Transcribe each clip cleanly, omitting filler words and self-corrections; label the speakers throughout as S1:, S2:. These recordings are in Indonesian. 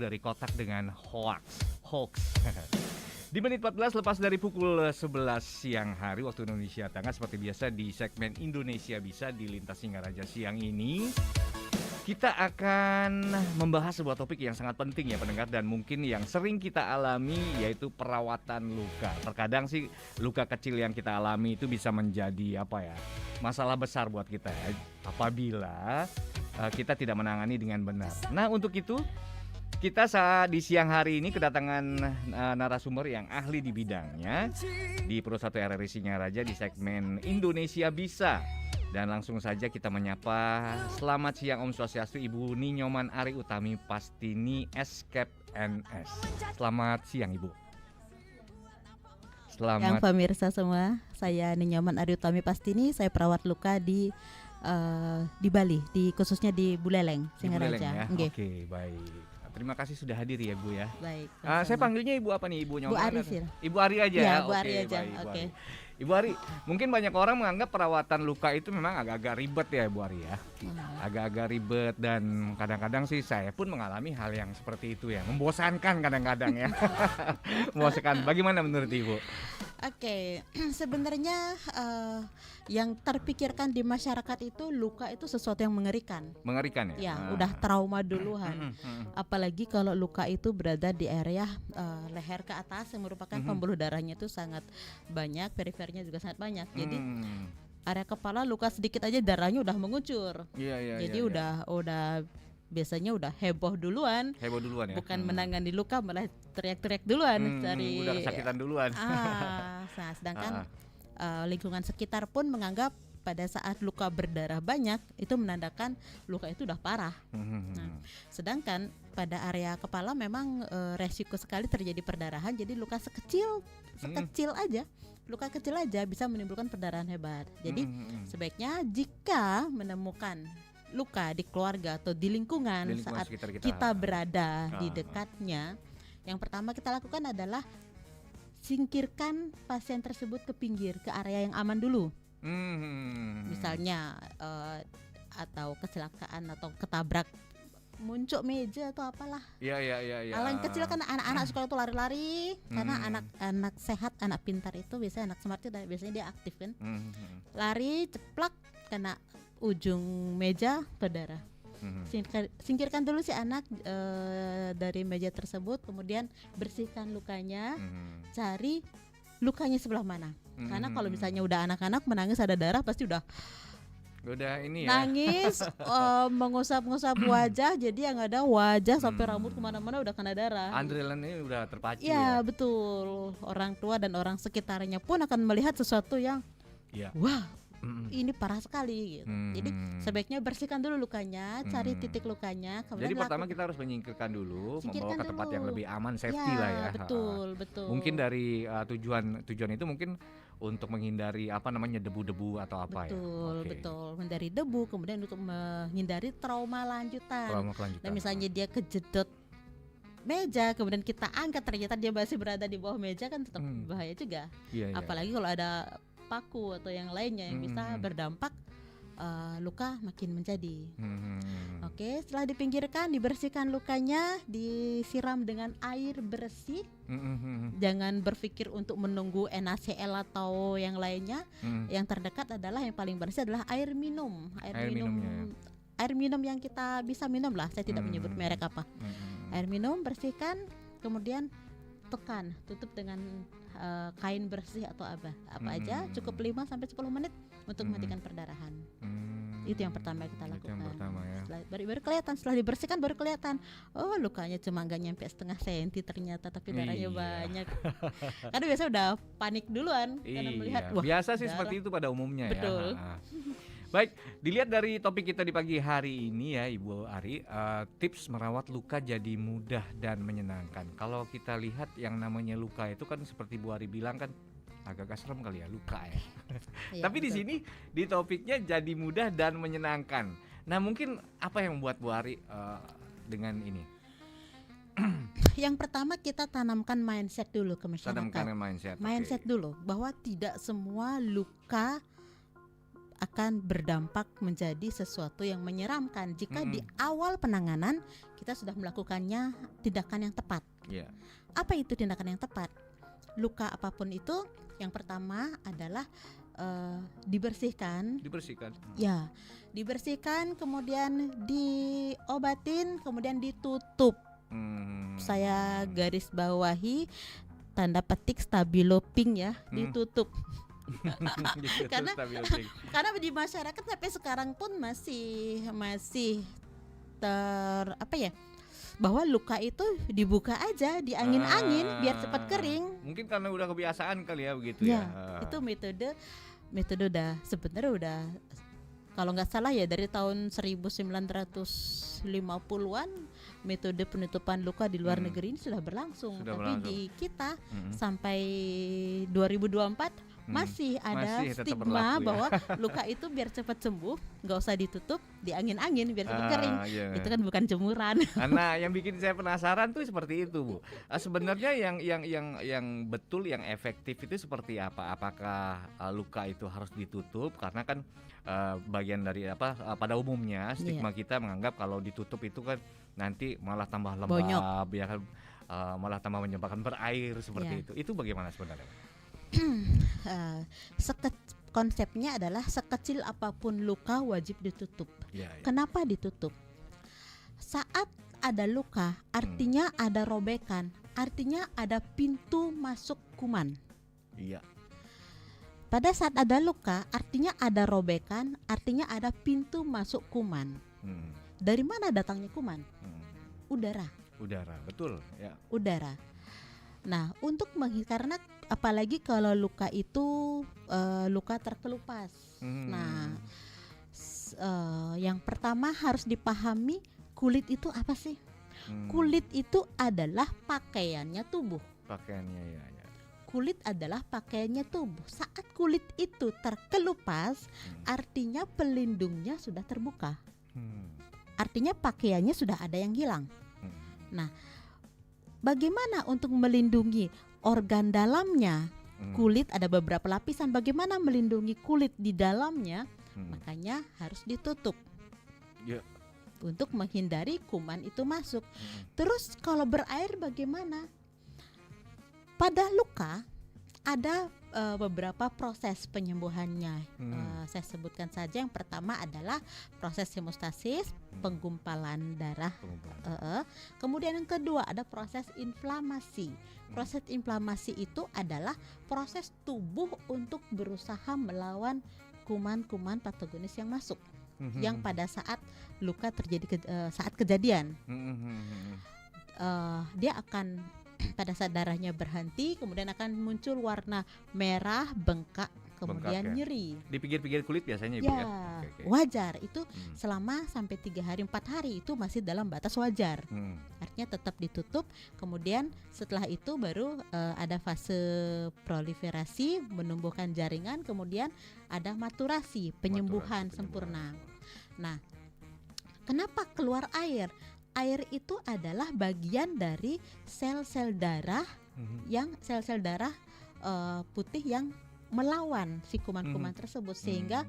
S1: dari kotak dengan hoax. Di menit 14 lepas dari pukul 11 siang hari waktu Indonesia Tengah, seperti biasa di segmen Indonesia Bisa di Lintas Singaraja siang ini, kita akan membahas sebuah topik yang sangat penting ya pendengar, dan mungkin yang sering kita alami, yaitu perawatan luka. Terkadang sih luka kecil yang kita alami itu bisa menjadi masalah besar buat kita ya, apabila kita tidak menangani dengan benar. Nah, untuk itu kita di siang hari ini kedatangan narasumber yang ahli di bidangnya di Pro 1 RRI Singaraja di segmen Indonesia Bisa. Dan langsung saja kita menyapa, selamat siang Om Swastiastu, Ibu Ninyoman Ari Utami Pastini Escape NS. Selamat siang Ibu.
S2: Yang pemirsa semua, saya Ninyoman Ari Utami Pastini, saya perawat luka di Bali, khususnya di Buleleng, Singaraja.
S1: Ya? Oke, baik. Terima kasih sudah hadir ya Bu ya.
S2: Baik.
S1: Saya panggilnya Ibu apa nih, Ibu Nyoman?
S2: Bu Ari sih.
S1: Ibu Ari aja
S2: ya.
S1: Bu Ari aja. Oke. Ibu Ari, mungkin banyak orang menganggap perawatan luka itu memang agak-agak ribet ya Ibu Ari ya. Agak-agak ribet, dan kadang-kadang sih saya pun mengalami hal yang seperti itu ya. Membosankan kadang-kadang ya. Membosankan. Bagaimana menurut Ibu?
S2: Oke, sebenarnya yang terpikirkan di masyarakat itu luka itu sesuatu yang mengerikan.
S1: Mengerikan ya?
S2: Ya, udah trauma duluan. Apalagi kalau luka itu berada di area leher ke atas yang merupakan pembuluh darahnya itu sangat banyak, periferinya juga sangat banyak. Jadi area kepala luka sedikit aja darahnya udah mengucur. Jadi udah biasanya udah heboh duluan ya. Bukan menangani luka, malah teriak-teriak duluan dari
S1: udah kesakitan duluan.
S2: Nah, sedangkan lingkungan sekitar pun menganggap pada saat luka berdarah banyak itu menandakan luka itu udah parah. Nah, sedangkan pada area kepala memang resiko sekali terjadi perdarahan. Jadi luka luka kecil aja bisa menimbulkan perdarahan hebat. Jadi sebaiknya jika menemukan luka di keluarga atau di lingkungan saat kita berada di dekatnya, yang pertama kita lakukan adalah singkirkan pasien tersebut ke pinggir, ke area yang aman dulu. Misalnya atau kecelakaan atau ketabrak muncul meja atau apalah. Hal yang kecil kan anak-anak sekolah itu lari-lari, karena anak sehat, anak pintar itu biasanya, anak smart itu biasanya dia aktif kan. Lari ceplak kena ujung meja berdarah. Singkirkan dulu si anak dari meja tersebut, kemudian bersihkan lukanya, cari lukanya sebelah mana. Karena kalau misalnya udah anak-anak menangis ada darah pasti udah
S1: ini ya,
S2: nangis, mengusap-ngusap wajah, jadi yang ada wajah sampai rambut kemana-mana udah kena darah.
S1: Adrenalinnya udah terpacu
S2: ya. Betul. Orang tua dan orang sekitarnya pun akan melihat sesuatu yang wah, ini parah sekali gitu. Jadi sebaiknya bersihkan dulu lukanya, cari titik lukanya.
S1: Jadi pertama kita harus menyingkirkan dulu, membawa ke tempat yang lebih aman, safety lah ya.
S2: Betul.
S1: Mungkin dari tujuan itu mungkin untuk menghindari debu-debu atau apa.
S2: Betul. Menghindari debu, kemudian untuk menghindari trauma lanjutan. Dan misalnya dia kejedot meja, kemudian kita angkat, ternyata dia masih berada di bawah meja, kan tetap bahaya juga. Apalagi kalau ada paku atau yang lainnya yang bisa berdampak luka makin menjadi. Oke, setelah dipinggirkan, dibersihkan lukanya, disiram dengan air bersih. Jangan berpikir untuk menunggu NaCl atau yang lainnya. Yang terdekat adalah, yang paling bersih adalah air minum. Air minum yang kita bisa minum lah, saya tidak menyebut merek apa. Air minum, bersihkan, kemudian tekan, tutup dengan kain bersih atau apa aja, cukup 5-10 menit untuk menghentikan perdarahan. Itu yang pertama kita lakukan.
S1: Yang pertama ya.
S2: Baru kelihatan, setelah dibersihkan baru kelihatan, oh lukanya cuma nggak nyampe setengah senti ternyata, tapi darahnya banyak. Karena biasa udah panik duluan karena melihat
S1: biasa sih
S2: darah.
S1: Seperti itu pada umumnya.
S2: Betul.
S1: Ya. Baik, dilihat dari topik kita di pagi hari ini ya Ibu Ari, tips merawat luka jadi mudah dan menyenangkan. Kalau kita lihat yang namanya luka itu kan seperti Bu Ari bilang kan agak serem kali ya, luka ya. Tapi betul. Di sini di topiknya jadi mudah dan menyenangkan. Nah, mungkin apa yang membuat Bu Ari dengan ini?
S2: Yang pertama kita tanamkan mindset dulu ke masyarakat.
S1: Mindset
S2: dulu bahwa tidak semua luka akan berdampak menjadi sesuatu yang menyeramkan jika di awal penanganan kita sudah melakukannya tindakan yang tepat. Apa itu tindakan yang tepat? Luka apapun itu, yang pertama adalah dibersihkan. Ya, dibersihkan, kemudian diobatin, kemudian ditutup. Saya garis bawahi tanda petik stabilo pink ya, ditutup. karena di masyarakat sampai sekarang pun masih bahwa luka itu dibuka aja di angin-angin biar cepat kering.
S1: Mungkin karena udah kebiasaan kali ya begitu ya.
S2: Itu metode udah sebenarnya udah kalau nggak salah ya dari tahun 1950-an metode penutupan luka di luar negeri ini sudah berlangsung. Tapi di kita sampai 2024 masih ada stigma bahwa luka itu biar cepat sembuh nggak usah ditutup di angin-angin biar cepat kering. Itu kan bukan jemuran.
S1: Nah, yang bikin saya penasaran tuh seperti itu, Bu. Sebenarnya yang betul, yang efektif itu seperti apa? Apakah luka itu harus ditutup? Karena kan bagian dari pada umumnya stigma kita menganggap kalau ditutup itu kan nanti malah tambah lembab, ya kan, malah tambah menyebabkan berair seperti itu. Itu bagaimana sebenarnya?
S2: Konsepnya adalah sekecil apapun luka wajib ditutup. Kenapa ditutup? Saat ada luka, artinya ada robekan, artinya ada pintu masuk kuman. Pada saat ada luka, artinya ada robekan, artinya ada pintu masuk kuman. Dari mana datangnya kuman? Udara,
S1: betul ya.
S2: Udara. Nah, karena apalagi kalau luka itu luka terkelupas. Nah, yang pertama harus dipahami kulit itu apa sih? Kulit itu adalah pakaiannya tubuh. Kulit adalah pakaiannya tubuh. Saat kulit itu terkelupas, artinya pelindungnya sudah terbuka. Artinya pakaiannya sudah ada yang hilang. Nah, bagaimana untuk melindungi organ dalamnya? Kulit ada beberapa lapisan. Bagaimana melindungi kulit di dalamnya? Makanya harus ditutup untuk menghindari kuman itu masuk. Terus kalau berair bagaimana? Pada luka ada beberapa proses penyembuhannya. Saya sebutkan saja. Yang pertama adalah proses hemostasis, penggumpalan darah. Kemudian yang kedua ada proses inflamasi. Proses inflamasi itu adalah proses tubuh untuk berusaha melawan kuman-kuman patogenis yang masuk, yang pada saat luka terjadi saat kejadian. Dia akan pada saat darahnya berhenti, kemudian akan muncul warna merah, bengkak, kemudian nyeri
S1: di pinggir-pinggir kulit biasanya, Ibu, ya.
S2: Wajar itu selama sampai 3 hari 4 hari itu masih dalam batas wajar. Artinya tetap ditutup. Kemudian setelah itu baru ada fase proliferasi, menumbuhkan jaringan, kemudian ada maturasi, penyembuhan sempurna. Nah, kenapa keluar air? Air itu adalah bagian dari sel-sel darah yang sel-sel darah putih yang melawan si kuman-kuman tersebut, sehingga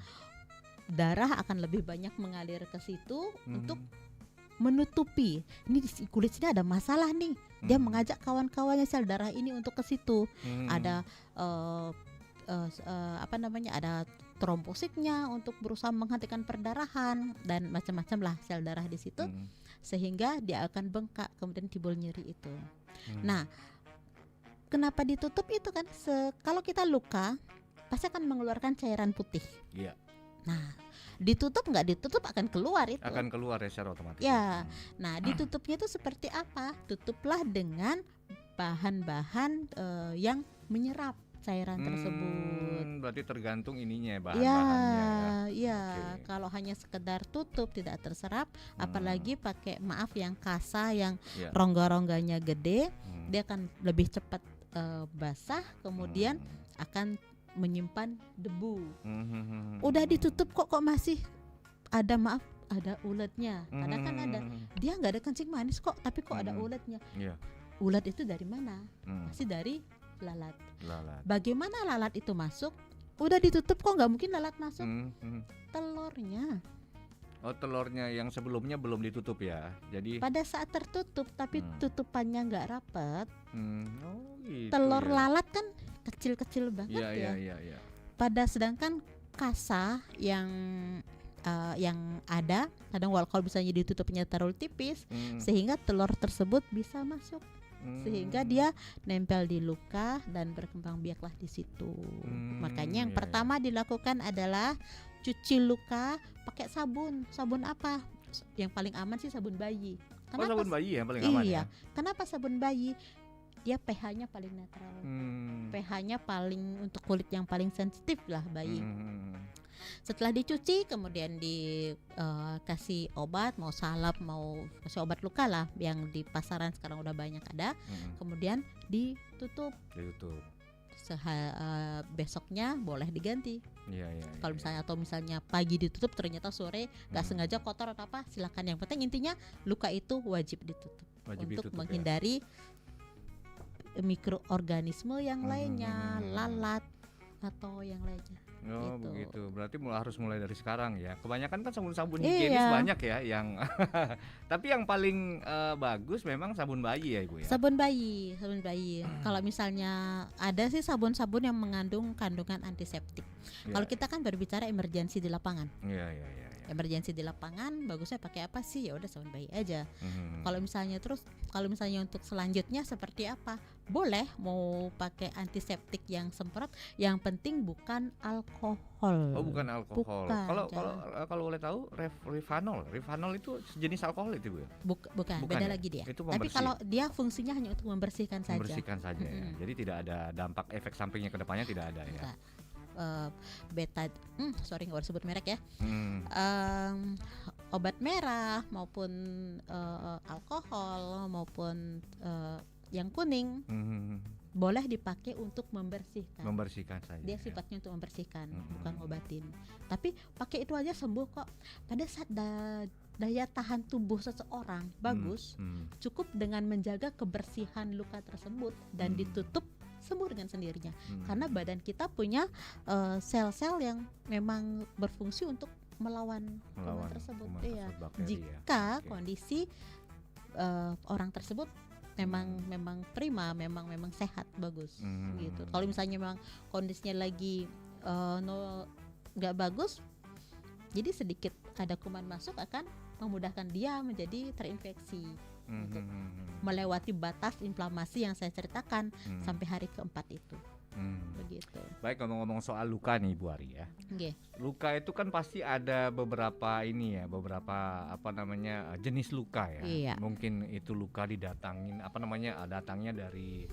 S2: darah akan lebih banyak mengalir ke situ untuk menutupi. Ini di kulit sini ada masalah nih. Dia mengajak kawan-kawannya sel darah ini untuk ke situ. Ada ada trombositnya untuk berusaha menghentikan perdarahan dan macam-macam lah sel darah di situ, sehingga dia akan bengkak kemudian timbul nyeri itu. Nah, kenapa ditutup itu kan? Kalau kita luka pasti akan mengeluarkan cairan putih. Nah, ditutup nggak ditutup akan keluar itu.
S1: Akan keluar ya secara otomatis.
S2: Ya. Nah, ditutupnya itu seperti apa? Tutuplah dengan bahan-bahan yang menyerap cairan tersebut.
S1: Berarti tergantung ininya bahan-bahannya.
S2: Kalau hanya sekedar tutup tidak terserap, apalagi pakai yang kasa yang rongga-rongganya gede, dia akan lebih cepat basah, kemudian akan menyimpan debu. Udah ditutup kok masih ada ada uletnya. Kadang kan ada, dia nggak ada kencing manis kok, tapi kok ada uletnya. Ulet itu dari mana? Masih dari lalat. Bagaimana lalat itu masuk? udah ditutup kok nggak mungkin lalat masuk. Telurnya.
S1: Oh, telurnya yang sebelumnya belum ditutup ya. Jadi
S2: pada saat tertutup tapi tutupannya nggak rapat.
S1: Oh, gitu
S2: telur
S1: ya.
S2: lalat kan kecil-kecil banget ya.
S1: Iya.
S2: Pada sedangkan kasa yang ada kadang kalau misalnya ditutupnya terlalu tipis sehingga telur tersebut bisa masuk. Sehingga dia nempel di luka dan berkembang biaklah di situ. Makanya yang pertama dilakukan adalah cuci luka pakai sabun. Sabun apa? Yang paling aman sih sabun bayi.
S1: Kenapa? Sabun bayi yang paling aman ya?
S2: Kenapa sabun bayi? Dia pH-nya paling netral. pH-nya paling untuk kulit yang paling sensitif lah bayi. Setelah dicuci kemudian dikasih obat, mau salep mau kasih obat luka lah yang di pasaran sekarang udah banyak ada. Kemudian ditutup. Besoknya boleh diganti. Kalau misalnya pagi ditutup ternyata sore nggak sengaja kotor atau apa, silakan. Yang penting intinya luka itu wajib ditutup untuk menghindari mikroorganisme yang lainnya, lalat atau yang lainnya.
S1: Oh gitu. Begitu. Berarti harus mulai dari sekarang ya. Kebanyakan kan sabun-sabun higienis banyak ya yang tapi yang paling bagus memang sabun bayi ya Ibu ya. Sabun bayi.
S2: Kalau misalnya ada sih sabun-sabun yang mengandung kandungan antiseptik. Kalau kita kan berbicara emergensi di lapangan. Emergensi di lapangan bagusnya pakai apa sih? Ya udah sabun bayi aja. Kalau misalnya untuk selanjutnya seperti apa? Boleh mau pakai antiseptik yang semprot, yang penting bukan alkohol.
S1: Oh, bukan alkohol. Kalau boleh tahu Rivanol itu sejenis alkohol itu Bu ya?
S2: Bukan, beda ya? Lagi dia. Tapi kalau dia fungsinya hanya untuk membersihkan saja.
S1: Ya. Jadi tidak ada dampak efek sampingnya ke depannya, tidak ada ya.
S2: Nggak boleh sebut merek ya. Obat merah maupun alkohol maupun yang kuning boleh dipakai untuk membersihkan saja. Dia sifatnya untuk membersihkan, bukan obatin. Tapi pakai itu aja sembuh kok. Pada saat daya tahan tubuh seseorang bagus, cukup dengan menjaga kebersihan luka tersebut dan ditutup, sembuh dengan sendirinya. Karena badan kita punya sel-sel yang memang berfungsi untuk melawan kuman tersebut. Jika kondisi orang tersebut memang prima, memang sehat, bagus gitu. Kalau misalnya memang kondisinya lagi nggak bagus, jadi sedikit ada kuman masuk akan memudahkan dia menjadi terinfeksi untuk melewati batas inflamasi yang saya ceritakan sampai hari keempat itu. Begitu.
S1: Baik, ngomong-ngomong soal luka nih Bu Ari ya. Luka itu kan pasti ada beberapa jenis luka ya. Mungkin itu luka datangnya dari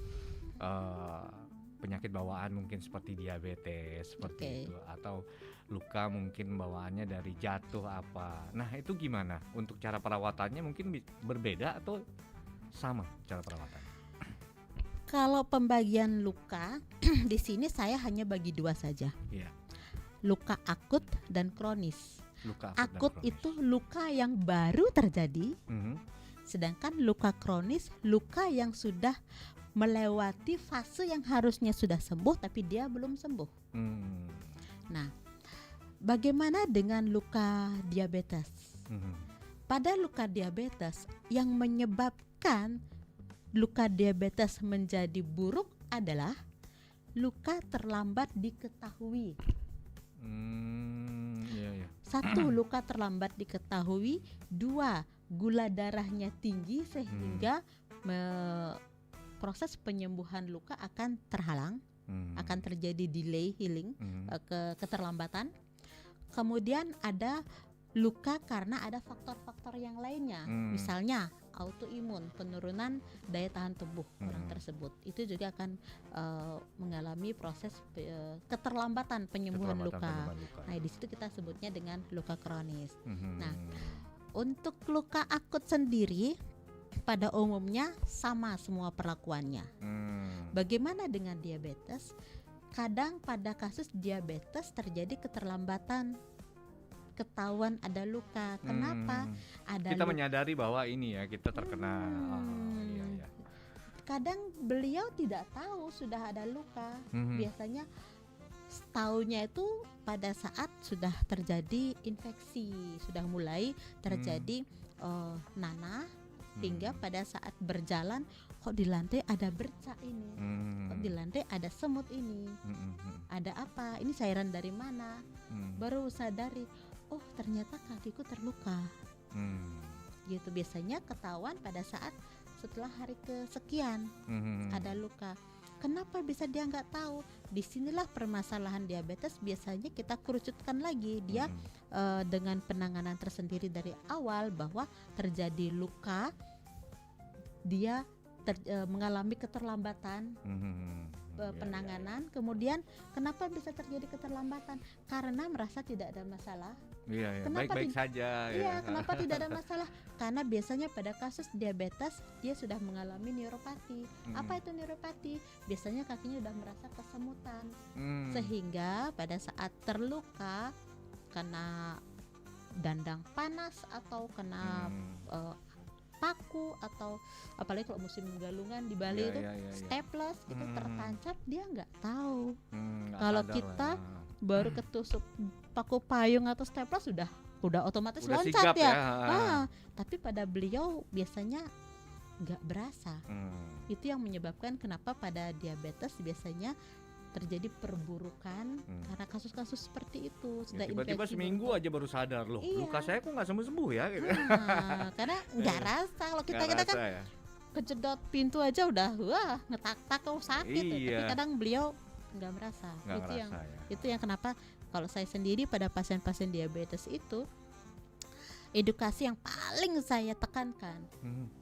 S1: penyakit bawaan mungkin seperti diabetes seperti itu, atau luka mungkin bawaannya dari jatuh apa. Nah, itu gimana? Untuk cara perawatannya mungkin berbeda atau sama cara perawatannya?
S2: Kalau pembagian luka di sini saya hanya bagi dua saja. Luka akut dan kronis. Akut itu luka yang baru terjadi, sedangkan luka kronis luka yang sudah melewati fase yang harusnya sudah sembuh tapi dia belum sembuh. Nah, bagaimana dengan luka diabetes? Pada luka diabetes yang menyebabkan luka diabetes menjadi buruk adalah luka terlambat diketahui. Satu, luka terlambat diketahui. Dua, gula darahnya tinggi sehingga proses penyembuhan luka akan terhalang, akan terjadi delay healing, keterlambatan. Kemudian ada luka karena ada faktor-faktor yang lainnya, misalnya autoimun, penurunan daya tahan tubuh orang tersebut, itu juga akan mengalami proses keterlambatan penyembuhan luka. Nah, di situ kita sebutnya dengan luka kronis. Nah, untuk luka akut sendiri pada umumnya sama semua perlakuannya. Bagaimana dengan diabetes? Kadang pada kasus diabetes terjadi keterlambatan, ketahuan ada luka. Kenapa? Kita
S1: menyadari bahwa ini ya kita terkena.
S2: Kadang beliau tidak tahu sudah ada luka. Biasanya taunya itu pada saat sudah terjadi infeksi, sudah mulai terjadi nanah, hingga pada saat berjalan kok di lantai ada bercak ini, kok di lantai ada semut ini, ada apa? Ini cairan dari mana? Baru sadari, oh ternyata kakiku terluka. Gitu biasanya ketahuan pada saat setelah hari kesekian ada luka. Kenapa bisa dia nggak tahu? Disinilah permasalahan diabetes. Biasanya kita kerucutkan lagi dia dengan penanganan tersendiri dari awal, bahwa terjadi luka, dia mengalami keterlambatan penanganan. Kemudian kenapa bisa terjadi keterlambatan? Karena merasa tidak ada masalah.
S1: Baik-baik saja.
S2: Kenapa tidak ada masalah? Karena biasanya pada kasus diabetes dia sudah mengalami neuropati. Apa itu neuropati? Biasanya kakinya sudah merasa kesemutan, sehingga pada saat terluka kena dandang panas atau kena paku, atau apalagi kalau musim galungan di Bali itu staples itu tertancap, dia nggak tahu. Kalau kita baru ketusuk paku payung atau staples udah otomatis loncat
S1: sigap ya.
S2: Tapi pada beliau biasanya nggak berasa. Itu yang menyebabkan kenapa pada diabetes biasanya terjadi perburukan karena kasus-kasus seperti itu. Sudah
S1: tiba-tiba seminggu aja baru sadar, loh luka saya kok nggak sembuh-sembuh ya gitu.
S2: Karena nggak rasa. Kalau kita kan kejedot pintu aja udah ngetak-tak sakit. Tapi kadang beliau nggak merasa. Itu yang kenapa kalau saya sendiri pada pasien-pasien diabetes itu, edukasi yang paling saya tekankan,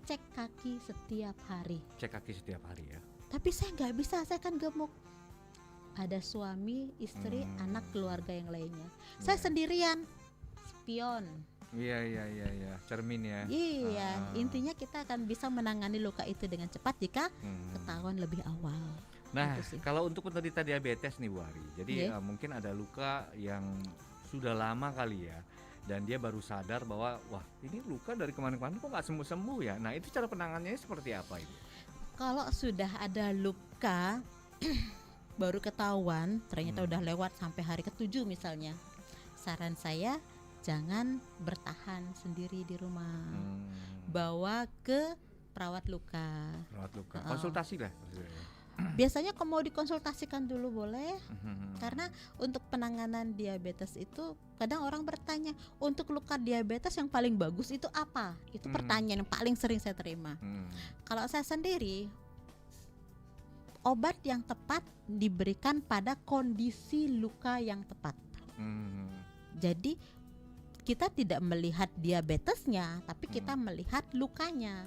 S2: cek kaki setiap hari.
S1: Cek kaki setiap hari ya.
S2: Tapi saya nggak bisa, saya kan gemuk. Ada suami, istri, anak, keluarga yang lainnya. Saya sendirian, spion.
S1: Iya, cermin ya.
S2: Intinya kita akan bisa menangani luka itu dengan cepat jika ketahuan lebih awal.
S1: Nah, kalau untuk penderita diabetes nih Bu Ari, jadi mungkin ada luka yang sudah lama kali ya, dan dia baru sadar bahwa wah ini luka dari kemarin-kemarin kok nggak sembuh-sembuh ya. Nah itu cara penanganannya seperti apa itu?
S2: Kalau sudah ada luka baru ketahuan ternyata udah lewat sampai hari ke-7 misalnya, saran saya jangan bertahan sendiri di rumah, bawa ke perawat luka.
S1: Konsultasi lah.
S2: Biasanya kalau mau dikonsultasikan dulu boleh, karena untuk penanganan diabetes itu kadang orang bertanya, untuk luka diabetes yang paling bagus itu apa? Itu pertanyaan yang paling sering saya terima. Kalau saya sendiri, obat yang tepat diberikan pada kondisi luka yang tepat. Jadi kita tidak melihat diabetesnya, tapi kita melihat lukanya.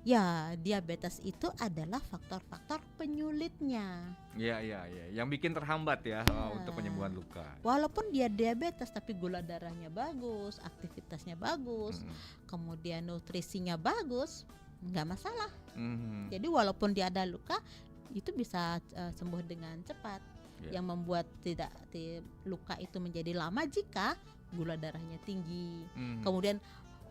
S2: Ya, diabetes itu adalah faktor-faktor penyulitnya.
S1: Iya. Yang bikin terhambat ya untuk penyembuhan luka.
S2: Walaupun dia diabetes, tapi gula darahnya bagus, aktivitasnya bagus, kemudian nutrisinya bagus, nggak masalah. Jadi walaupun dia ada luka, itu bisa sembuh dengan cepat. Yang membuat luka itu menjadi lama jika gula darahnya tinggi. Kemudian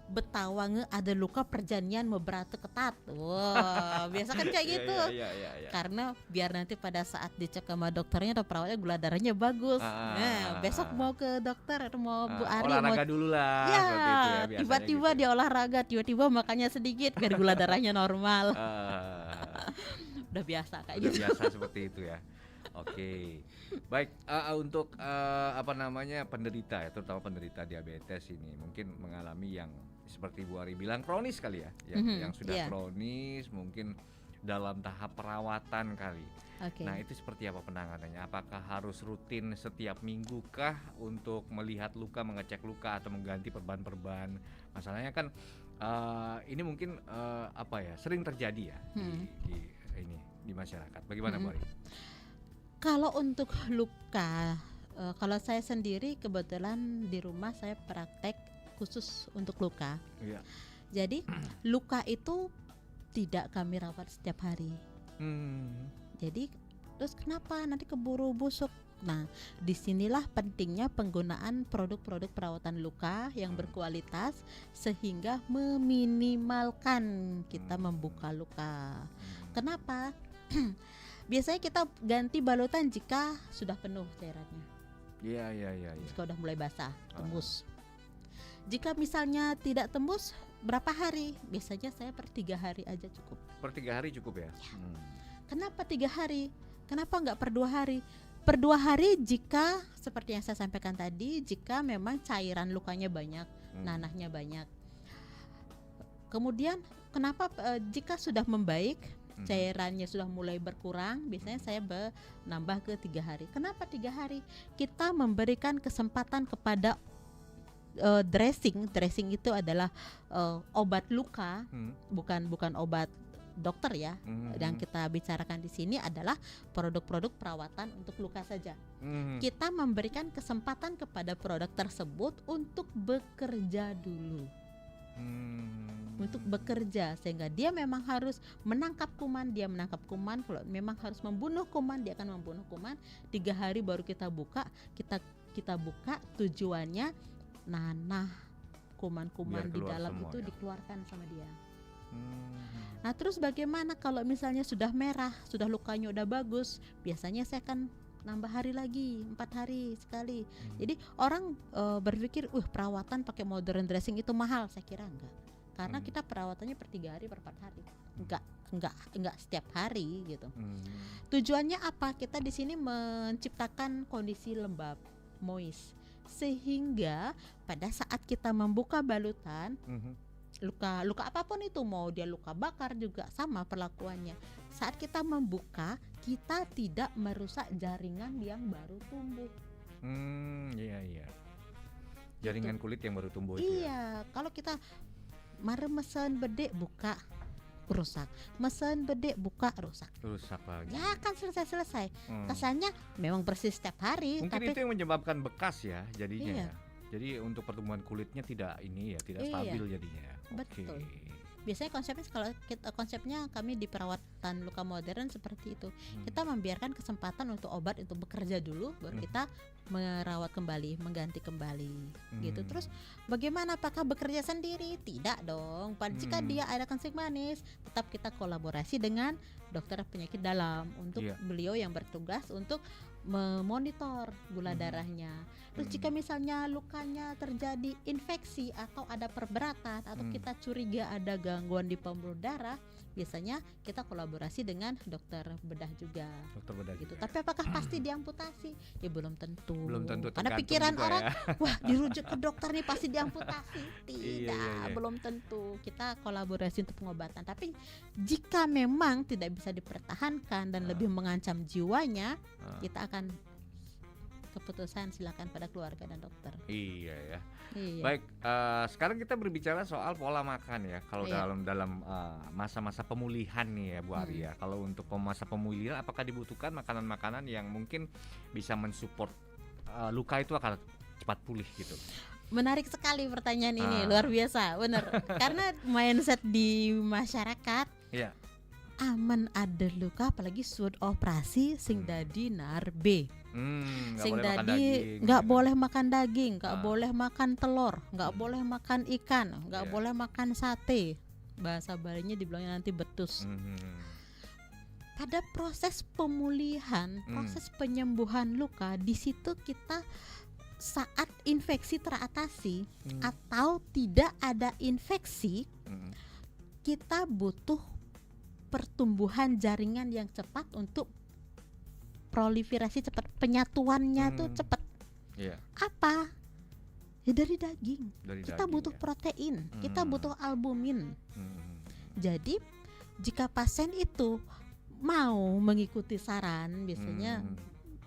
S2: betawange ada luka perjanian memberatu ketat. Wah, biasa kan kayak gitu.
S1: Iya.
S2: Karena biar nanti pada saat dicek sama dokternya atau perawatnya gula darahnya bagus. Nah, besok mau ke dokter atau mau Bu Ari
S1: olahraga dulu lah.
S2: Ya,
S1: itu
S2: tiba-tiba dia olahraga, tiba-tiba makannya sedikit biar gula darahnya normal. Udah biasa kayak gitu.
S1: Udah biasa seperti itu ya. Oke, baik. Untuk penderita ya, terutama penderita diabetes ini mungkin mengalami yang seperti Bu Ari bilang kronis kali ya, yang sudah kronis, mungkin dalam tahap perawatan kali. Nah itu seperti apa penanganannya? Apakah harus rutin setiap minggu kah untuk melihat luka, mengecek luka atau mengganti perban-perban? Masalahnya kan ini mungkin sering terjadi ya di masyarakat. Bagaimana Bu Ari?
S2: Kalau untuk luka, kalau saya sendiri kebetulan di rumah saya praktek khusus untuk luka. Jadi luka itu tidak kami rawat setiap hari. Jadi terus kenapa nanti keburu busuk? Nah, disinilah pentingnya penggunaan produk-produk perawatan luka yang berkualitas sehingga meminimalkan kita membuka luka. Kenapa? Biasanya kita ganti balutan jika sudah penuh cairannya.
S1: Iya.
S2: Jika udah mulai basah, tembus. Jika misalnya tidak tembus, berapa hari? Biasanya saya per 3 hari aja cukup.
S1: Per 3 hari cukup ya?
S2: Kenapa 3 hari? Kenapa nggak per 2 hari? Per 2 hari jika seperti yang saya sampaikan tadi, jika memang cairan lukanya banyak, nanahnya banyak. Kemudian kenapa jika sudah membaik, cairannya sudah mulai berkurang, biasanya saya menambah ke 3 hari. Kenapa 3 hari? Kita memberikan kesempatan kepada dressing itu adalah obat luka, bukan obat dokter ya. Yang kita bicarakan di sini adalah produk-produk perawatan untuk luka saja. Kita memberikan kesempatan kepada produk tersebut untuk bekerja dulu. Untuk bekerja, sehingga dia memang harus menangkap kuman, kalau memang harus membunuh kuman, dia akan membunuh kuman. 3 hari baru kita buka, kita buka, tujuannya nanah kuman-kuman di dalam itu dikeluarkan sama dia. Nah, terus bagaimana kalau misalnya sudah merah, sudah lukanya udah bagus? Biasanya saya akan nambah hari lagi, 4 hari sekali. Jadi orang berpikir, perawatan pakai modern dressing itu mahal. Saya kira enggak. Karena kita perawatannya per 3 hari, per 4 hari. Enggak setiap hari gitu. Tujuannya apa? Kita di sini menciptakan kondisi lembab, moist, sehingga pada saat kita membuka balutan, luka apapun itu, mau dia luka bakar juga sama perlakuannya. Saat kita membuka, kita tidak merusak jaringan yang baru tumbuh.
S1: Iya. Jaringan kulit yang baru tumbuh itu.
S2: Iya, kalau kita mesen bedek buka rusak, mesen bedek buka rusak
S1: lagi.
S2: Ya kan selesai. Kesannya memang bersih setiap hari.
S1: Mungkin
S2: tapi
S1: itu yang menyebabkan bekas ya jadinya.
S2: Iya.
S1: Jadi untuk pertumbuhan kulitnya tidak stabil jadinya.
S2: Betul. Biasanya konsepnya kami di perawatan luka modern seperti itu. Kita membiarkan kesempatan untuk obat itu bekerja dulu, baru kita merawat kembali, mengganti kembali, gitu. Terus bagaimana? Apakah bekerja sendiri? Tidak dong. Jika dia ada kencing manis, tetap kita kolaborasi dengan dokter penyakit dalam untuk beliau yang bertugas untuk memonitor gula darahnya. Terus jika misalnya lukanya terjadi infeksi atau ada perberatan atau kita curiga ada gangguan di pembuluh darah, biasanya kita kolaborasi dengan dokter bedah juga. Gitu. Tapi apakah pasti diamputasi? Ya belum tentu. Karena pikiran orang, wah dirujuk ke dokter nih pasti diamputasi. Tidak, belum tentu. Kita kolaborasi untuk pengobatan. Tapi jika memang tidak bisa dipertahankan dan lebih mengancam jiwanya, kita akan keputusan silakan pada keluarga dan dokter.
S1: Iya. Baik, sekarang kita berbicara soal pola makan ya. Kalau dalam masa-masa pemulihan nih ya Bu Aria. Kalau untuk masa pemulihan, apakah dibutuhkan makanan-makanan yang mungkin bisa mensupport luka itu akan cepat pulih gitu?
S2: Menarik sekali pertanyaan ini, luar biasa, bener. Karena mindset di masyarakat, aman ada luka, apalagi sudah operasi sing dadi narbe. Sing dadi nggak boleh makan daging, nggak boleh makan telur, nggak boleh makan ikan, nggak boleh makan sate. Bahasa Balinya dibilangnya nanti betus. Pada proses pemulihan, proses penyembuhan luka, di situ kita saat infeksi teratasi atau tidak ada infeksi, kita butuh pertumbuhan jaringan yang cepat untuk proliferasi cepat, penyatuannya tuh cepat. Apa? Ya dari daging. Kita butuh protein, kita butuh albumin. Jadi jika pasien itu mau mengikuti saran, biasanya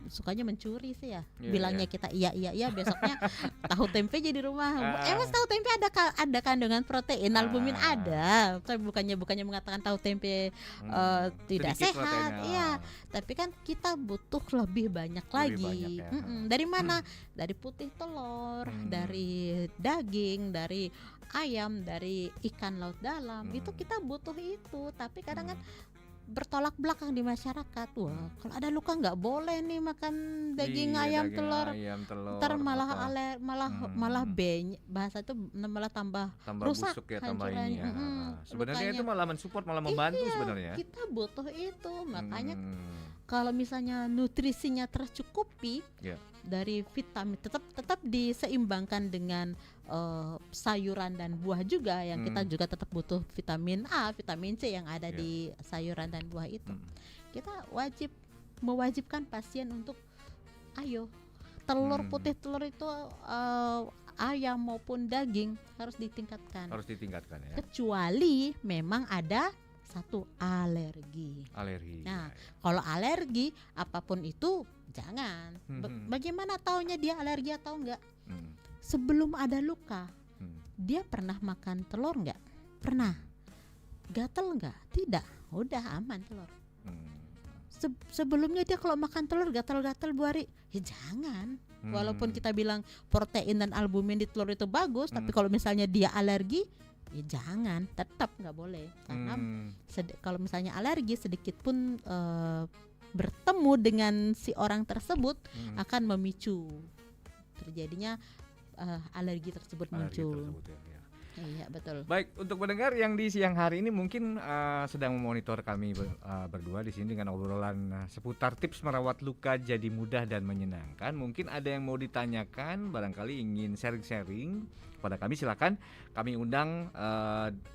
S2: sukanya mencuri sih ya. Bilangnya kita iya besoknya tahu tempe jadi rumah. Mas tahu tempe ada kandungan protein, albumin ada. Tapi bukannya mengatakan tahu tempe tidak sehat. Iya, tapi kan kita butuh lebih banyak lagi. Dari mana? Dari putih telur, dari daging, dari ayam, dari ikan laut dalam. Itu kita butuh itu. Tapi kadang kan bertolak belakang di masyarakat. Wah, kalau ada luka nggak boleh nih makan daging ayam, telur. Ntar malah malah bahasa itu malah tambah rusak
S1: busuk ya, tambah ini ya. Sebenarnya itu malah mensupport, malah membantu sebenarnya.
S2: Kita butuh itu, makanya kalau misalnya nutrisinya tercukupi dari vitamin, tetap diseimbangkan dengan sayuran dan buah juga, yang kita juga tetap butuh vitamin A, vitamin C yang ada di sayuran dan buah itu. Kita mewajibkan pasien untuk telur putih, telur itu ayam maupun daging harus ditingkatkan.
S1: Harus ditingkatkan ya.
S2: Kecuali memang ada satu alergi. Nah, kalau alergi apapun itu jangan. Bagaimana taunya dia alergi atau enggak? Sebelum ada luka, dia pernah makan telur enggak? Pernah. Gatal enggak? Tidak. Udah aman telur. Sebelumnya dia kalau makan telur gatal-gatal Bu Ari, ya jangan. Walaupun kita bilang protein dan albumin di telur itu bagus, tapi kalau misalnya dia alergi, ya jangan, tetap nggak boleh. Karena kalau misalnya alergi sedikit pun bertemu dengan si orang tersebut akan memicu terjadinya alergi tersebut muncul. Iya, betul.
S1: Baik, untuk pendengar yang di siang hari ini mungkin sedang memonitor kami berdua di sini dengan obrolan seputar tips merawat luka jadi mudah dan menyenangkan. Mungkin ada yang mau ditanyakan, barangkali ingin sharing-sharing pada kami, silakan kami undang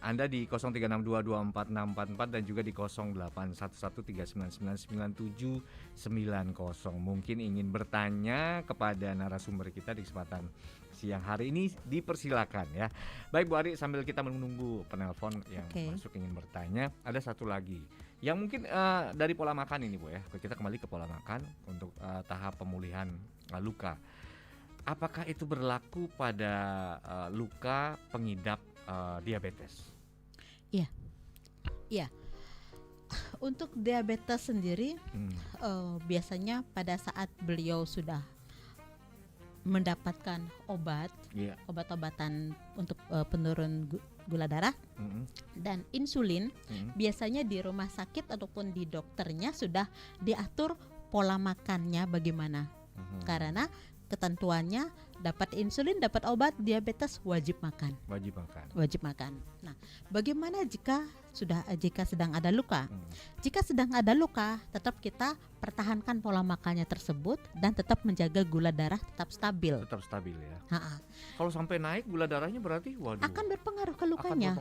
S1: Anda di 0362246644 dan juga di 081139999790. Mungkin ingin bertanya kepada narasumber kita di kesempatan siang hari ini, dipersilakan ya. Baik Bu Ari, sambil kita menunggu penelpon yang masuk ingin bertanya, ada satu lagi yang mungkin dari pola makan ini Bu ya. Kita kembali ke pola makan untuk tahap pemulihan luka. Apakah itu berlaku pada luka pengidap diabetes?
S2: Iya. Untuk diabetes sendiri biasanya pada saat beliau sudah mendapatkan obat-obatan untuk penurun gula darah dan insulin, biasanya di rumah sakit ataupun di dokternya sudah diatur pola makannya bagaimana. Karena ketentuannya dapat insulin, dapat obat diabetes wajib makan. Nah, bagaimana jika sedang ada luka? Jika sedang ada luka, tetap kita pertahankan pola makannya tersebut dan tetap menjaga gula darah tetap stabil.
S1: Tetap stabil ya. Kalau sampai naik gula darahnya berarti
S2: akan berpengaruh ke lukanya.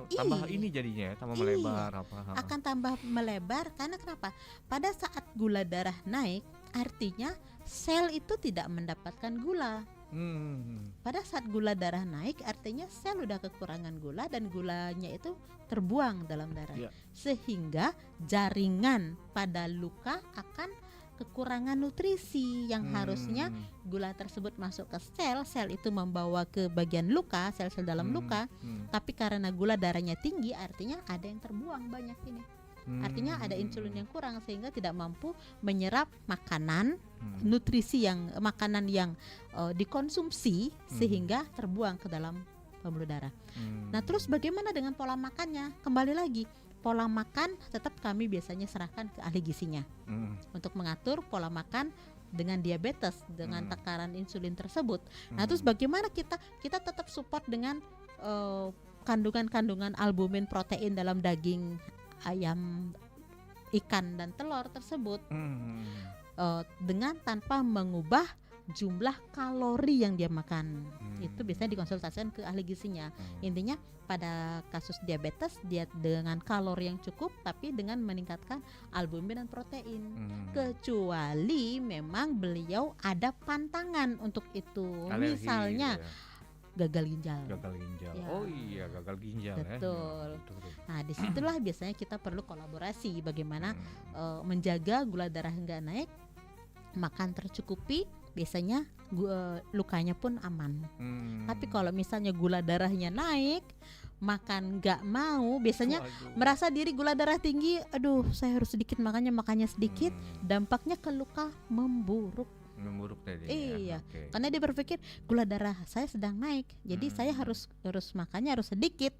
S1: Tambah ini jadinya ya, tambah melebar
S2: Akan tambah melebar karena kenapa? Pada saat gula darah naik, artinya sel itu tidak mendapatkan gula. Pada saat gula darah naik, artinya sel udah kekurangan gula dan gulanya itu terbuang dalam darah, sehingga jaringan pada luka akan kekurangan nutrisi yang harusnya gula tersebut masuk ke sel itu membawa ke bagian luka, sel-sel dalam luka, tapi karena gula darahnya tinggi, artinya ada yang terbuang banyak ini. Artinya ada insulin yang kurang sehingga tidak mampu menyerap makanan, nutrisi makanan yang dikonsumsi sehingga terbuang ke dalam pembuluh darah. Nah, terus bagaimana dengan pola makannya? Kembali lagi, pola makan tetap kami biasanya serahkan ke ahli gizinya untuk mengatur pola makan dengan diabetes, dengan takaran insulin tersebut. Nah, terus bagaimana kita tetap support dengan kandungan albumin, protein dalam daging ayam, ikan dan telur tersebut dengan tanpa mengubah jumlah kalori yang dia makan. Itu biasanya dikonsultasikan ke ahli gizinya. Intinya pada kasus diabetes dia dengan kalori yang cukup tapi dengan meningkatkan albumin dan protein. Kecuali memang beliau ada pantangan untuk itu. Alergi, misalnya gagal ginjal.
S1: Ya. Oh iya, gagal ginjal.
S2: Betul. Nah, disitulah biasanya kita perlu kolaborasi bagaimana menjaga gula darah nggak naik, makan tercukupi, biasanya lukanya pun aman. Tapi kalau misalnya gula darahnya naik, makan nggak mau, biasanya merasa diri gula darah tinggi, aduh saya harus sedikit makannya sedikit, dampaknya ke luka memburuk
S1: tadi.
S2: Iya, karena dia berpikir gula darah saya sedang naik, jadi saya harus makannya harus sedikit.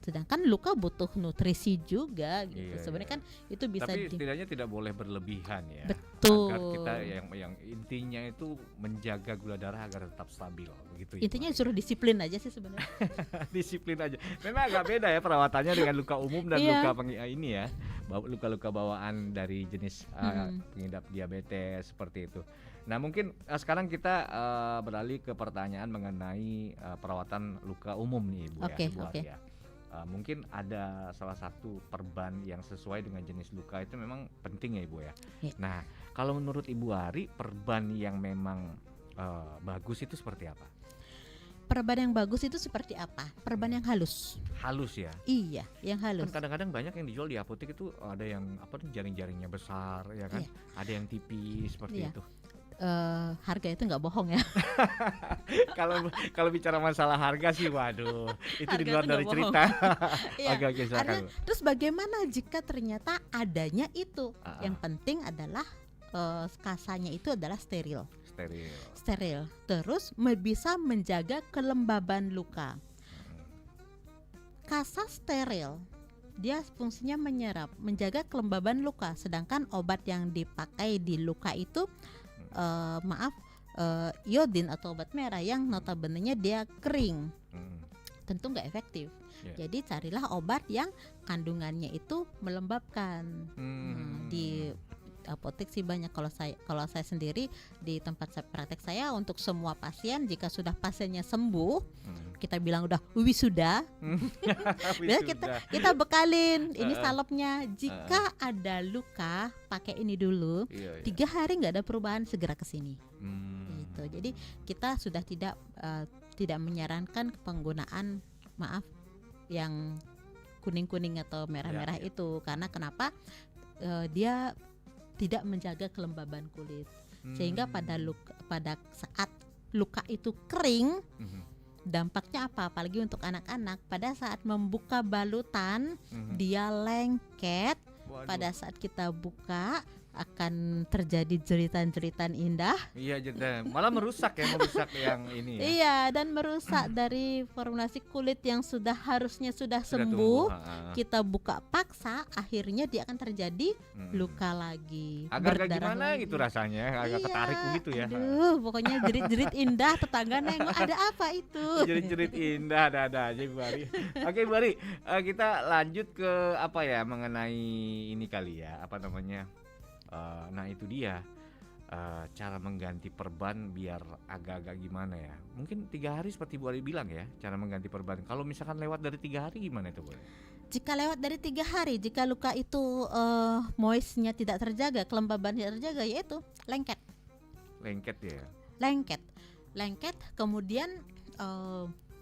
S2: Sedangkan luka butuh nutrisi juga gitu.
S1: Iya,
S2: Sebenarnya
S1: iya.
S2: kan itu bisa
S1: Tapi setidaknya tidak boleh berlebihan ya.
S2: betul.
S1: Agar kita yang intinya itu menjaga gula darah agar tetap stabil begitu.
S2: Intinya
S1: Ibu.
S2: suruh disiplin aja sih sebenarnya.
S1: Disiplin aja. Memang agak beda ya perawatannya dengan luka umum dan
S2: Iya.
S1: luka ini ya. Luka-luka bawaan dari jenis pengidap diabetes seperti itu. Nah, mungkin sekarang kita beralih ke pertanyaan mengenai perawatan luka umum nih Ibu
S2: Oke,
S1: ya, Ibu
S2: oke.
S1: Arya. Mungkin ada salah satu perban yang sesuai dengan jenis luka itu memang penting ya Ibu ya.
S2: Iya.
S1: Nah, kalau menurut Ibu Ari perban yang memang bagus itu seperti apa?
S2: Perban yang bagus itu seperti apa? Perban yang halus.
S1: Halus ya.
S2: Iya, yang halus.
S1: Kan kadang-kadang banyak yang dijual di apotek itu ada yang jaring-jaringnya besar ya kan,
S2: Iya.
S1: ada yang tipis seperti
S2: Iya.
S1: itu.
S2: Harga itu nggak bohong ya.
S1: Kalau bicara masalah harga sih, waduh, itu di
S2: Harga
S1: luar
S2: itu
S1: dari
S2: nggak
S1: cerita.
S2: Iya.
S1: Oke, silakan.
S2: Artinya, terus bagaimana jika ternyata adanya itu? Yang penting adalah kasanya itu adalah steril. Steril. Terus bisa menjaga kelembaban luka. Kasa steril, dia fungsinya menyerap, menjaga kelembaban luka. Sedangkan obat yang dipakai di luka itu, iodin atau obat merah yang notabene-nya dia kering, tentu nggak efektif. Jadi carilah obat yang kandungannya itu melembabkan. Di apotek sih banyak. Kalau saya sendiri di tempat praktek saya, untuk semua pasien, jika sudah pasiennya sembuh, kita bilang udah wisuda. kita bekalin ini salepnya. Jika ada luka, pakai ini dulu. 3 hari nggak ada perubahan, segera ke sini. Gitu. Jadi kita sudah tidak menyarankan penggunaan yang kuning-kuning atau merah-merah itu. Karena kenapa? Dia tidak menjaga kelembaban kulit, sehingga pada saat luka itu kering, dampaknya apa? Apalagi untuk anak-anak, pada saat membuka balutan dia lengket.
S1: Waduh.
S2: Pada saat kita buka akan terjadi jeritan-jeritan indah.
S1: Iya, jeritan. Malah merusak yang ini ya.
S2: Iya, dan merusak dari formulasi kulit yang harusnya sudah sembuh. Kita buka paksa, akhirnya dia akan terjadi luka lagi.
S1: Agak gimana lagi gitu rasanya, agak ketarik gitu ya.
S2: Aduh, pokoknya jerit-jerit indah, tetangga nengok, ada apa itu?
S1: Jerit-jerit indah, ada aja Bu Ari. Oke Bu Ari, kita lanjut ke mengenai ini kali ya, nah itu dia cara mengganti perban biar agak-agak gimana ya. Mungkin 3 hari seperti Bu Ari bilang ya, cara mengganti perban. Kalau misalkan lewat dari 3 hari gimana itu Bu Ari?
S2: Jika lewat dari 3 hari, jika luka itu moistnya tidak terjaga, kelembabannya terjaga, yaitu lengket ya. Lengket, kemudian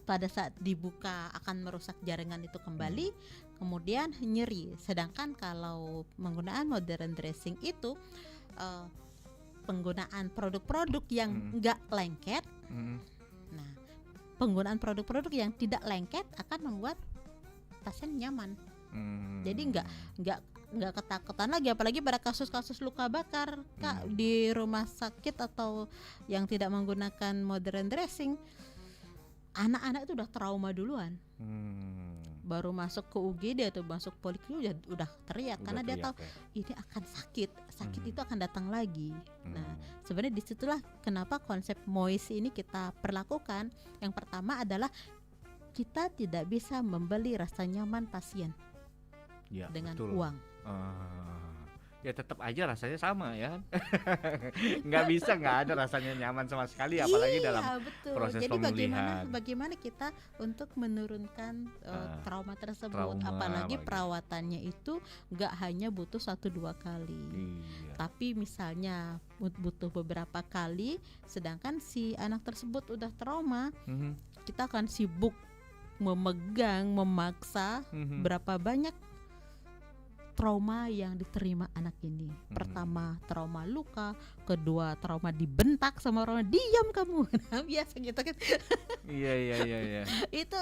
S2: pada saat dibuka akan merusak jaringan itu kembali, kemudian nyeri. Sedangkan kalau menggunakan modern dressing itu penggunaan produk-produk yang enggak lengket. Nah, penggunaan produk-produk yang tidak lengket akan membuat pasien nyaman. Jadi enggak ketakutan lagi, apalagi pada kasus-kasus luka bakar di rumah sakit atau yang tidak menggunakan modern dressing. Anak-anak itu udah trauma duluan. Baru masuk ke UGD atau masuk poliklinik udah teriak karena dia tahu ini akan sakit itu akan datang lagi. Nah, sebenarnya disitulah kenapa konsep moist ini kita perlakukan. Yang pertama adalah kita tidak bisa membeli rasa nyaman pasien dengan uang.
S1: Ya tetap aja rasanya sama ya. Nggak ada rasanya nyaman sama sekali, apalagi dalam proses
S2: Jadi
S1: pemulihan.
S2: bagaimana kita untuk menurunkan trauma tersebut, apalagi perawatannya itu nggak hanya butuh 1-2 kali, tapi misalnya butuh beberapa kali. Sedangkan si anak tersebut udah trauma, kita akan sibuk memaksa berapa banyak trauma yang diterima anak ini. Pertama trauma luka, kedua trauma dibentak sama orang, diam kamu. Nah, biasa gitu kan.
S1: Iya.
S2: Itu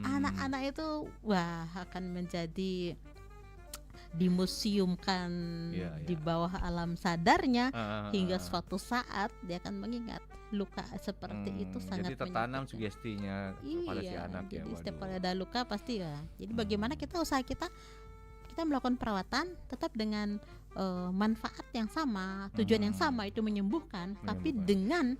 S2: anak-anak itu akan menjadi dimuseumkan di bawah alam sadarnya hingga suatu saat dia akan mengingat luka seperti itu sangat
S1: jadi tertanam sugestinya kepada si anak
S2: jadi
S1: ya.
S2: Setiap kali ada luka pasti ya. Jadi bagaimana usaha kita melakukan perawatan tetap dengan manfaat yang sama, tujuan yang sama, itu menyembuhkan, tapi dengan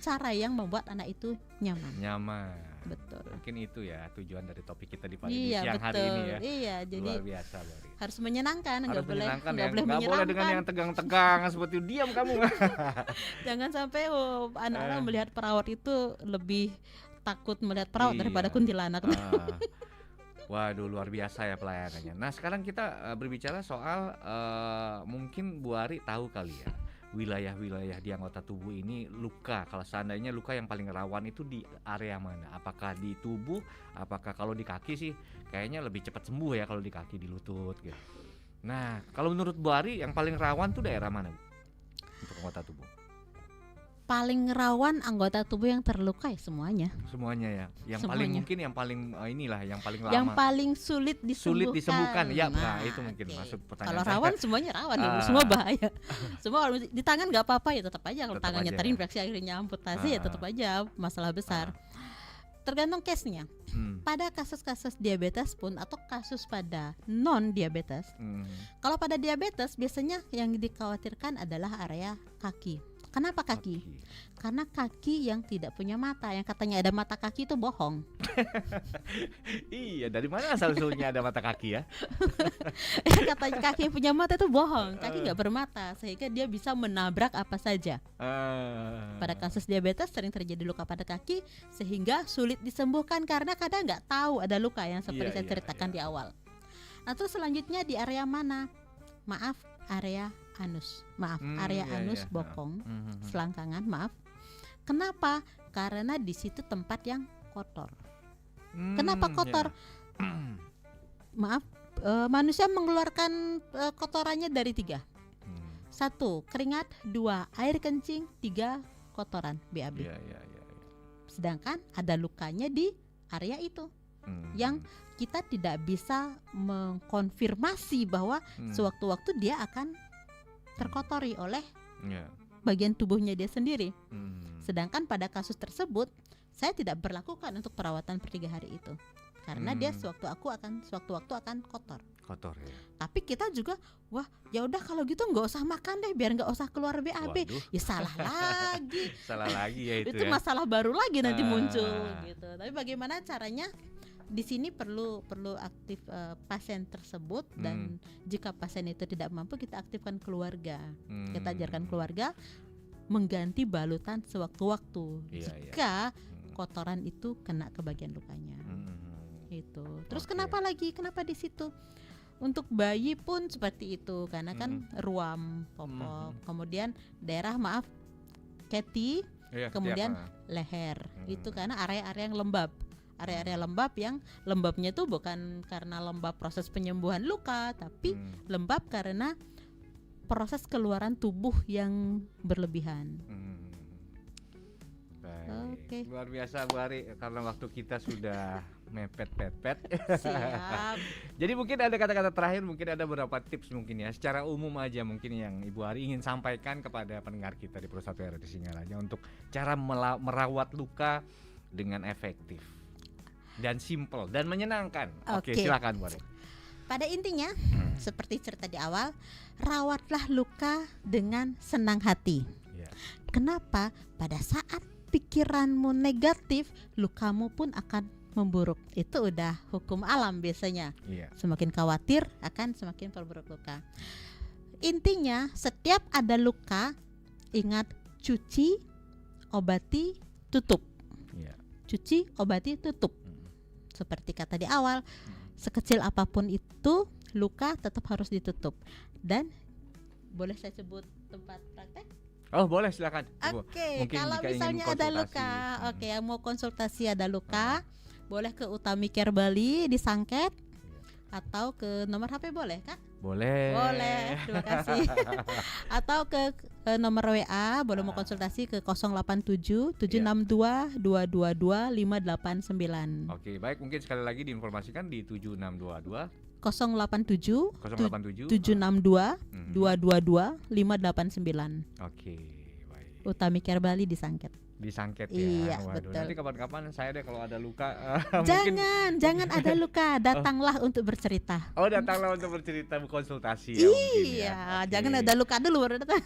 S2: cara yang membuat anak itu nyaman. Betul.
S1: Mungkin itu ya tujuan dari topik kita di siang hari ini ya.
S2: Iya, jadi
S1: luar biasa, Bari.
S2: Harus menyenangkan, nggak boleh
S1: nggak boleh dengan yang tegang-tegang seperti diam kamu.
S2: Jangan sampai anak-anak melihat perawat itu lebih takut melihat perawat daripada kuntilanak.
S1: Waduh, luar biasa ya pelayanannya. Nah, sekarang kita berbicara soal mungkin Bu Ari tahu kali ya, wilayah-wilayah di anggota tubuh ini luka. Kalau seandainya luka yang paling rawan itu di area mana? Apakah di tubuh? Apakah kalau di kaki sih kayaknya lebih cepat sembuh ya kalau di kaki, di lutut gitu. Nah, kalau menurut Bu Ari yang paling rawan tuh daerah mana, Bu? Untuk anggota tubuh?
S2: Paling rawan anggota tubuh yang terluka ya semuanya.
S1: Semuanya ya. Yang paling mungkin yang paling yang paling lama.
S2: Yang paling sulit disembuhkan.
S1: Ya, itu mungkin masuk pertanyaan.
S2: Kalau rawan semuanya rawan, semua bahaya. Semua di tangan nggak apa-apa ya tetap aja kalau tangannya terinfeksi akhirnya amputasi ya tetap aja masalah besar. Tergantung case-nya. Pada kasus-kasus diabetes pun atau kasus pada non diabetes. Kalau pada diabetes biasanya yang dikhawatirkan adalah area kaki. Kenapa kaki? Karena kaki yang tidak punya mata, yang katanya ada mata kaki itu bohong.
S1: Iya, dari mana asal-usulnya ada mata kaki ya?
S2: Katanya kaki yang punya mata itu bohong, kaki nggak bermata, sehingga dia bisa menabrak apa saja. Pada kasus diabetes sering terjadi luka pada kaki, sehingga sulit disembuhkan karena kadang nggak tahu ada luka yang seperti saya ceritakan di awal. Nah, terus selanjutnya di area mana? Maaf, area anus. Area anus bokong, selangkangan, maaf. Kenapa? Karena di situ tempat yang kotor. Kenapa kotor? Maaf, manusia mengeluarkan kotorannya dari 3. 1, keringat, 2, air kencing, 3, kotoran, BAB. Sedangkan ada lukanya di area itu yang kita tidak bisa mengkonfirmasi bahwa sewaktu-waktu dia akan terkotori oleh bagian tubuhnya dia sendiri. Sedangkan pada kasus tersebut saya tidak berlakukan untuk perawatan per 3 hari itu karena dia sewaktu-waktu akan kotor ya. Tapi kita juga ya udah kalau gitu nggak usah makan deh biar nggak usah keluar BAB. Waduh. Ya salah lagi
S1: ya itu
S2: ya. Masalah baru lagi nanti muncul gitu. Tapi bagaimana caranya? Di sini perlu aktif pasien tersebut dan jika pasien itu tidak mampu kita aktifkan keluarga. Kita ajarkan keluarga mengganti balutan sewaktu-waktu jika kotoran itu kena ke bagian lukanya. Itu. Terus kenapa di situ? Untuk bayi pun seperti itu karena kan ruam popok, kemudian daerah keti, kemudian leher. Itu karena area-area yang lembab. Area-area lembab yang lembabnya itu bukan karena lembab proses penyembuhan luka, tapi lembab karena proses keluaran tubuh yang berlebihan.
S1: Baik. Luar biasa Bu Ari, karena waktu kita sudah mepet-pepet.
S2: Siap.
S1: Jadi mungkin ada kata-kata terakhir, mungkin ada beberapa tips mungkin ya, secara umum aja mungkin yang Ibu Ari ingin sampaikan kepada pendengar kita di Pro 1 RRI Singaraja untuk cara merawat luka dengan efektif dan simple dan menyenangkan. Oke, silakan Bu Ari.
S2: Pada intinya seperti cerita di awal, rawatlah luka dengan senang hati. Kenapa? Pada saat pikiranmu negatif, lukamu pun akan memburuk. Itu udah hukum alam biasanya. Semakin khawatir akan semakin perburuk luka. Intinya setiap ada luka, ingat cuci, obati, tutup. Cuci, obati, tutup. Seperti kata di awal, sekecil apapun itu luka tetap harus ditutup. Dan boleh saya sebut tempat praktek?
S1: Oh boleh, silakan.
S2: Oke, kalau misalnya ada luka, yang mau konsultasi ada luka, boleh ke Utami Care Bali di Sangket atau ke nomor HP boleh Kak? Boleh, terima kasih. Atau ke nomor WA, boleh mau konsultasi ke 087 762 222 589.
S1: Oke, baik, mungkin sekali lagi diinformasikan di 7622
S2: 087
S1: 087
S2: 762 222 589.
S1: Oke, baik.
S2: Utami Care Bali di Sangket.
S1: Di Sangket ya.
S2: Iya,
S1: Waduh,
S2: betul.
S1: nanti kapan-kapan saya deh kalau ada luka
S2: Jangan ada luka, datanglah untuk bercerita.
S1: Oh, datanglah untuk bercerita, konsultasi ya.
S2: Iya,
S1: Oke.
S2: jangan ada luka dulu baru datang.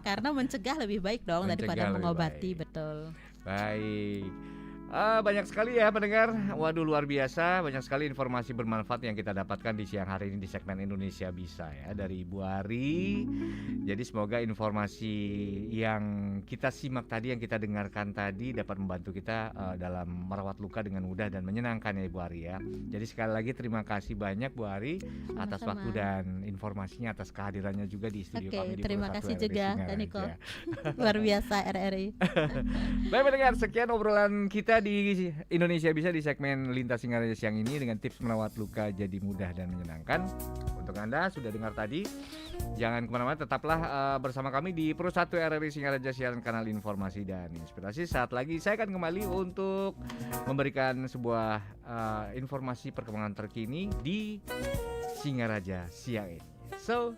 S2: Karena mencegah lebih baik dong
S1: Mencegah
S2: daripada
S1: lebih
S2: mengobati,
S1: baik.
S2: betul.
S1: Baik. Banyak sekali ya pendengar. Waduh, luar biasa. Banyak sekali informasi bermanfaat yang kita dapatkan di siang hari ini di segmen Indonesia Bisa ya dari Ibu Ari. Jadi semoga informasi yang kita simak tadi, yang kita dengarkan tadi dapat membantu kita dalam merawat luka dengan mudah dan menyenangkan ya Ibu Ari ya. Jadi sekali lagi terima kasih banyak Bu Ari atas
S2: Sama-sama.
S1: waktu dan informasinya, atas kehadirannya juga di studio
S2: Oke,
S1: kami di
S2: terima
S1: 21
S2: kasih
S1: RRI
S2: juga
S1: Singaraja.
S2: Taniko. Luar biasa RRI.
S1: Baik pendengar, sekian obrolan kita di Indonesia Bisa di segmen Lintas Singaraja siang ini dengan tips merawat luka jadi mudah dan menyenangkan. Untuk Anda sudah dengar tadi, jangan kemana-mana, tetaplah bersama kami di Pro 1 RRI Singaraja, siaran kanal informasi dan inspirasi. Saat lagi saya akan kembali untuk memberikan sebuah informasi perkembangan terkini di Singaraja siang ini. So,